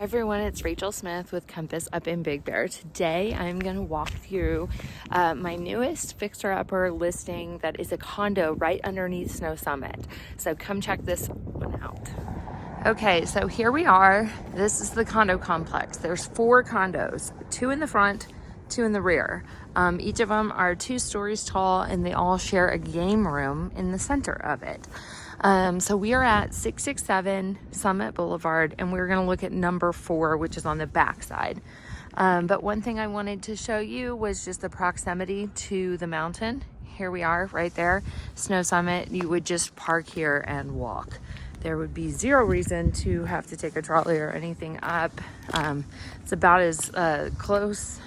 Everyone, it's Rachel Smith with Compass up in Big Bear. Today I'm going to walk through my newest fixer-upper listing that is a condo right underneath Snow Summit. So come check this one out. Okay, so here we are. This is the condo complex. There's 4 condos, 2 in the front, 2 in the rear. Each of them are 2 stories tall and they all share a game room in the center of it. So we are at 667 Summit Boulevard and we're going to look at number 4, which is on the back side. But one thing I wanted to show you was just the proximity to the mountain. Here we are right there, Snow Summit. You would just park here and walk. There would be zero reason to have to take a trolley or anything up. It's about as close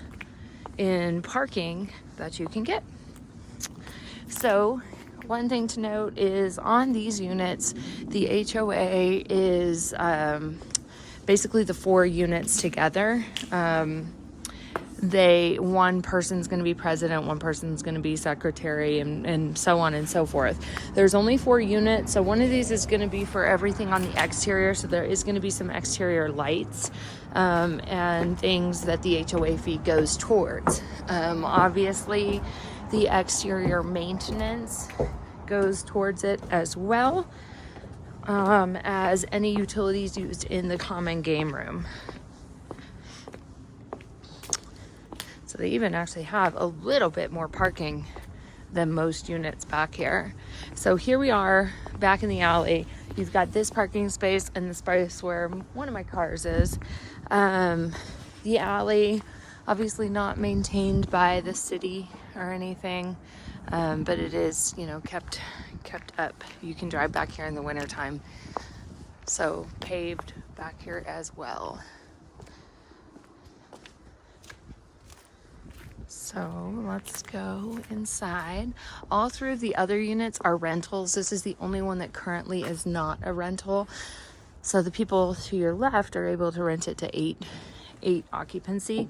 in parking that you can get. So one thing to note is on these units, the HOA is basically the 4 units together. One person's going to be president, one person's going to be secretary, and so on and so forth. There's only 4 units, so one of these is going to be for everything on the exterior. So there is going to be some exterior lights and things that the HOA fee goes towards. Obviously, the exterior maintenance goes towards it as well as any utilities used in the common game room. So they even actually have a little bit more parking than most units back here. So here we are back in the alley. You've got this parking space and the space where one of my cars is. The alley, obviously not maintained by the city or anything, but it is, kept up. You can drive back here in the wintertime. So paved back here as well. So let's go inside. All 3 of the other units are rentals. This is the only one that currently is not a rental. So the people to your left are able to rent it to 8 occupancy.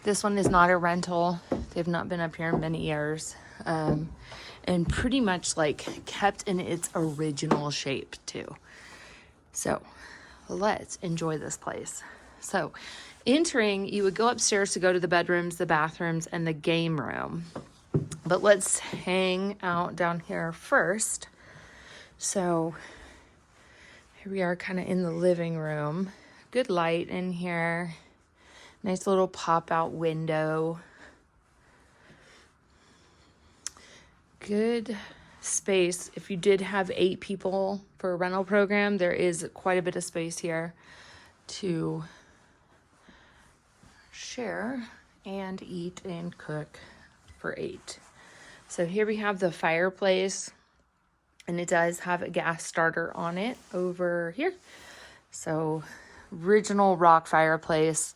This one is not a rental. They've not been up here in many years. And pretty much kept in its original shape too. So let's enjoy this place. So entering, you would go upstairs to go to the bedrooms, the bathrooms, and the game room. But let's hang out down here first. So here we are kind of in the living room. Good light in here. Nice little pop-out window. Good space. If you did have 8 people for a rental program, there is quite a bit of space here to share and eat and cook for 8. So here we have the fireplace, and it does have a gas starter on it over here. So original rock fireplace.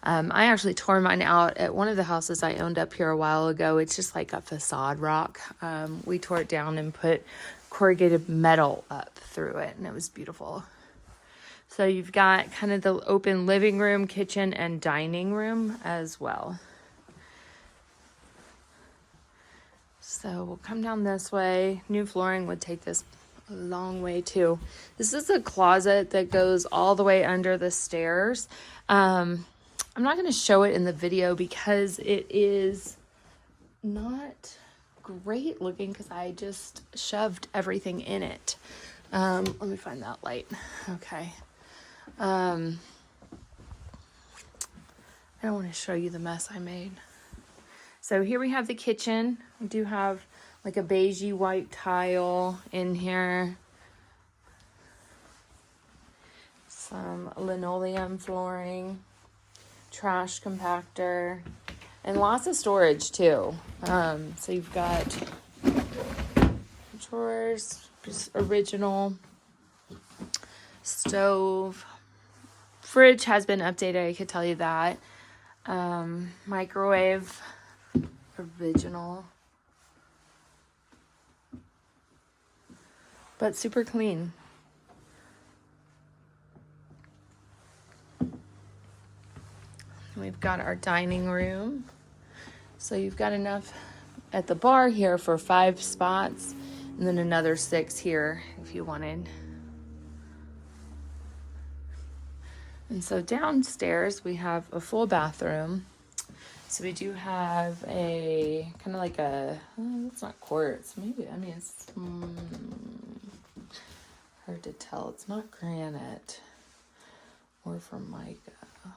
I actually tore mine out at one of the houses I owned up here a while ago. It's just like a facade rock. We tore it down and put corrugated metal up through it, and it was beautiful. So you've got kind of the open living room, kitchen, and dining room as well. So we'll come down this way. New flooring would take this a long way too. This is a closet that goes all the way under the stairs. I'm not going to show it in the video because it is not great looking because I just shoved everything in it. Let me find that light. Okay. I don't want to show you the mess I made. So here we have the kitchen. We do have like a beigey white tile in here. Some linoleum flooring, trash compactor, and lots of storage too. So you've got drawers, just original stove. Fridge has been updated, I could tell you that. Microwave, original. But super clean. We've got our dining room. So you've got enough at the bar here for 5 spots, and then another 6 here if you wanted. And so downstairs we have a full bathroom. So we do have a kind of like a, it's not quartz, maybe, I mean, it's hard to tell. It's not granite or Formica. I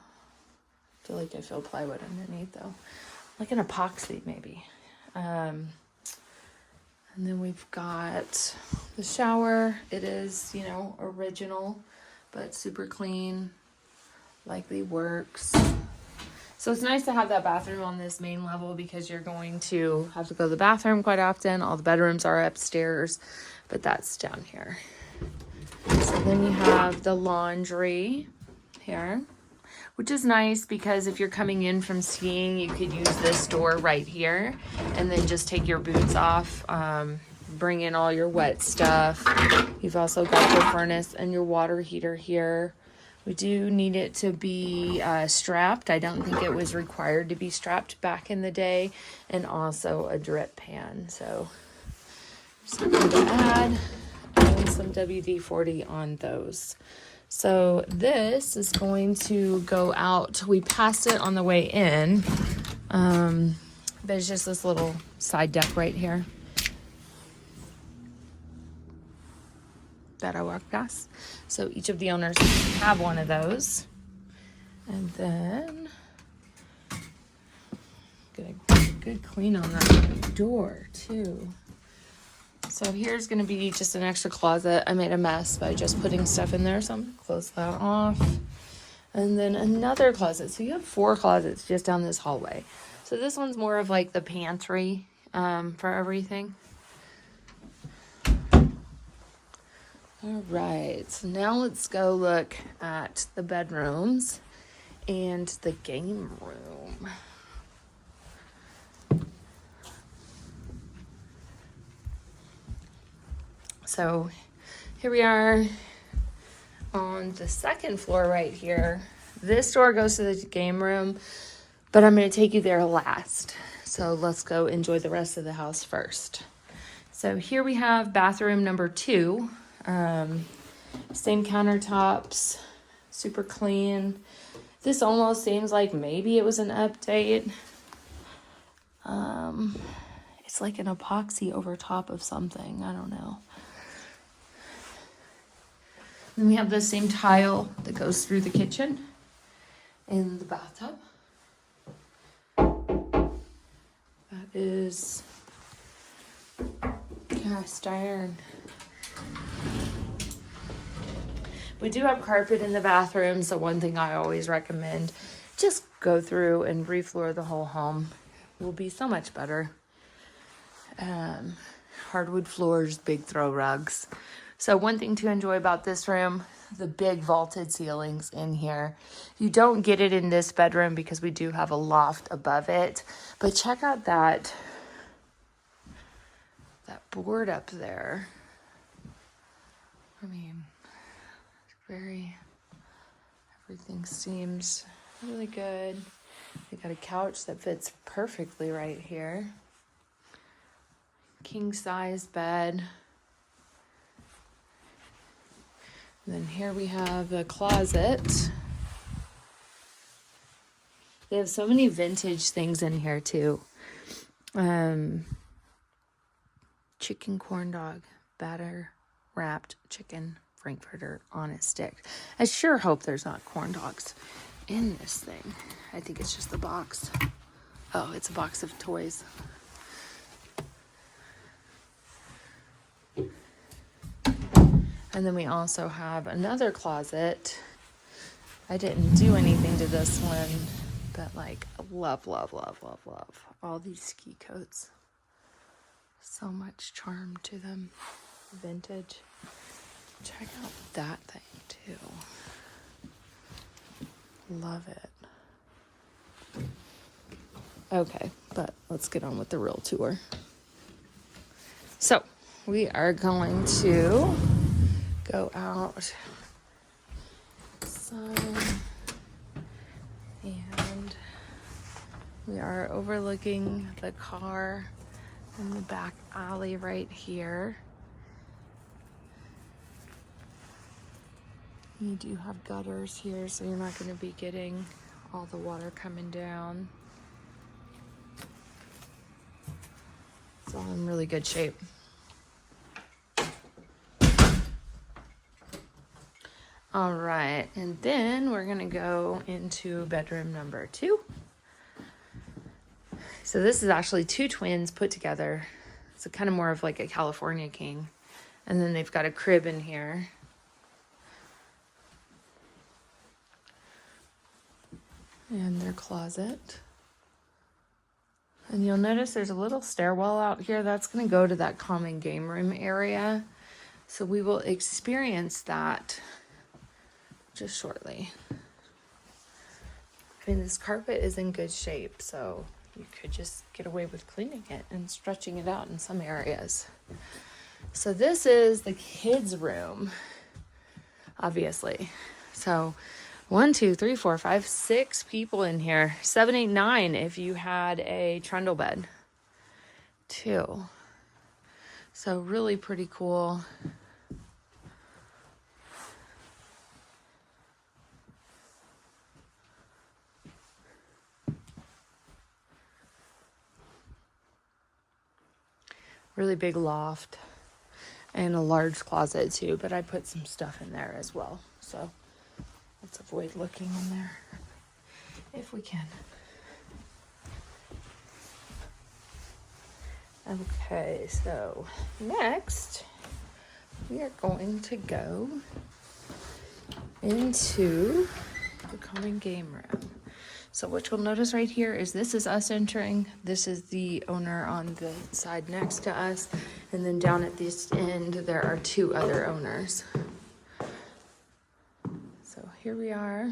feel like I feel plywood underneath though. Like an epoxy maybe. And then we've got the shower. It is, you know, original, but super clean, likely works. So it's nice to have that bathroom on this main level because you're going to have to go to the bathroom quite often. All the bedrooms are upstairs, but that's down here. So then you have the laundry here, which is nice because if you're coming in from skiing, you could use this door right here and then just take your boots off, bring in all your wet stuff. You've also got your furnace and your water heater here. We do need it to be strapped. I don't think it was required to be strapped back in the day. And also a drip pan. So something to add. And some WD-40 on those. So this is going to go out. We passed it on the way in. There's just this little side deck right here that I walked past. So each of the owners have one of those. And then get a good clean on that door too. So here's gonna be just an extra closet. I made a mess by just putting stuff in there, so I'm gonna close that off. And then another closet. So you have 4 closets just down this hallway. So this one's more of like the pantry for everything. All right, so now let's go look at the bedrooms and the game room. So here we are on the second floor right here. This door goes to the game room, but I'm going to take you there last. So let's go enjoy the rest of the house first. So here we have bathroom number 2. Same countertops, super clean. This almost seems like maybe it was an update. It's like an epoxy over top of something. I don't know. Then we have the same tile that goes through the kitchen and the bathtub. That is cast iron. We do have carpet in the bathroom, so one thing I always recommend, just go through and refloor the whole home. It will be so much better. Hardwood floors, big throw rugs. So one thing to enjoy about this room, the big vaulted ceilings in here. You don't get it in this bedroom because we do have a loft above it. But check out that board up there. I mean, everything seems really good. We got a couch that fits perfectly right here. King size bed. And then here we have the closet. They have so many vintage things in here too. Chicken corn dog, batter wrapped chicken frankfurter on a stick. I sure hope there's not corn dogs in this thing. I think it's just the box. Oh, it's a box of toys. And then we also have another closet. I didn't do anything to this one, but like love all these ski coats. So much charm to them. Vintage. Check out that thing too. Love it. Okay, but let's get on with the real tour. So we are going to go out and we are overlooking the car in the back alley right here. You do have gutters here, so you're not going to be getting all the water coming down. It's all in really good shape. All right, and then we're gonna go into bedroom number 2. So this is actually 2 twins put together. It's kind of more of like a California king. And then they've got a crib in here. And their closet. And you'll notice there's a little stairwell out here that's going to go to that common game room area. So we will experience that just shortly. I mean, this carpet is in good shape, so you could just get away with cleaning it and stretching it out in some areas. So this is the kids' room, obviously. So 1, 2, 3, 4, 5, 6 people in here. 7, 8, 9 if you had a trundle bed, too. So really pretty cool. Really big loft and a large closet too, but I put some stuff in there as well. So let's avoid looking in there if we can. Okay, so next we are going to go into the common game room. So what you'll notice right here is this is us entering. This is the owner on the side next to us. And then down at this end, there are 2 other owners. So here we are.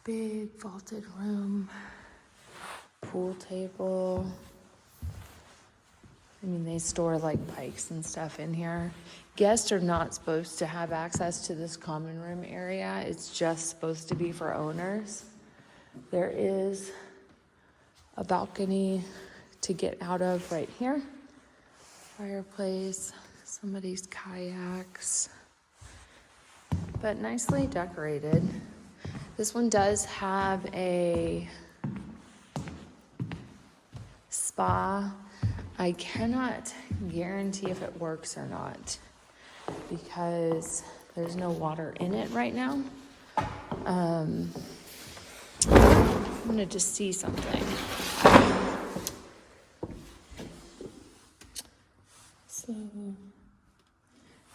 Big vaulted room, pool table. I mean, they store like bikes and stuff in here. Guests are not supposed to have access to this common room area. It's just supposed to be for owners. There is a balcony to get out of right here. Fireplace, somebody's kayaks, but nicely decorated. This one does have a spa. I cannot guarantee if it works or not because there's no water in it right now. I'm gonna just see something. So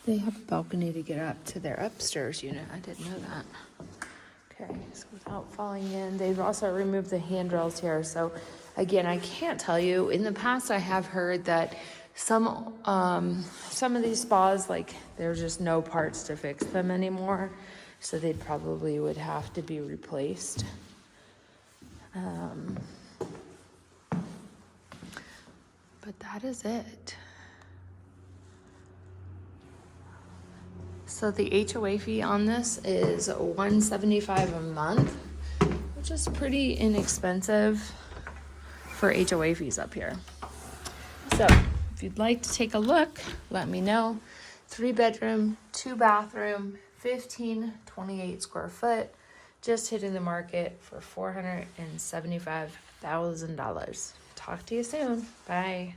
they have a balcony to get up to their upstairs unit. I didn't know that. Okay, so without falling in, they've also removed the handrails here. So again, I can't tell you. In the past, I have heard that some of these spas, like there's just no parts to fix them anymore. So they probably would have to be replaced. But that is it. So the HOA fee on this is $175 a month, which is pretty inexpensive for HOA fees up here. So if you'd like to take a look, let me know. 3-bedroom, 2-bathroom, 28 square foot, just hitting the market for $475,000. Talk to you soon. Bye.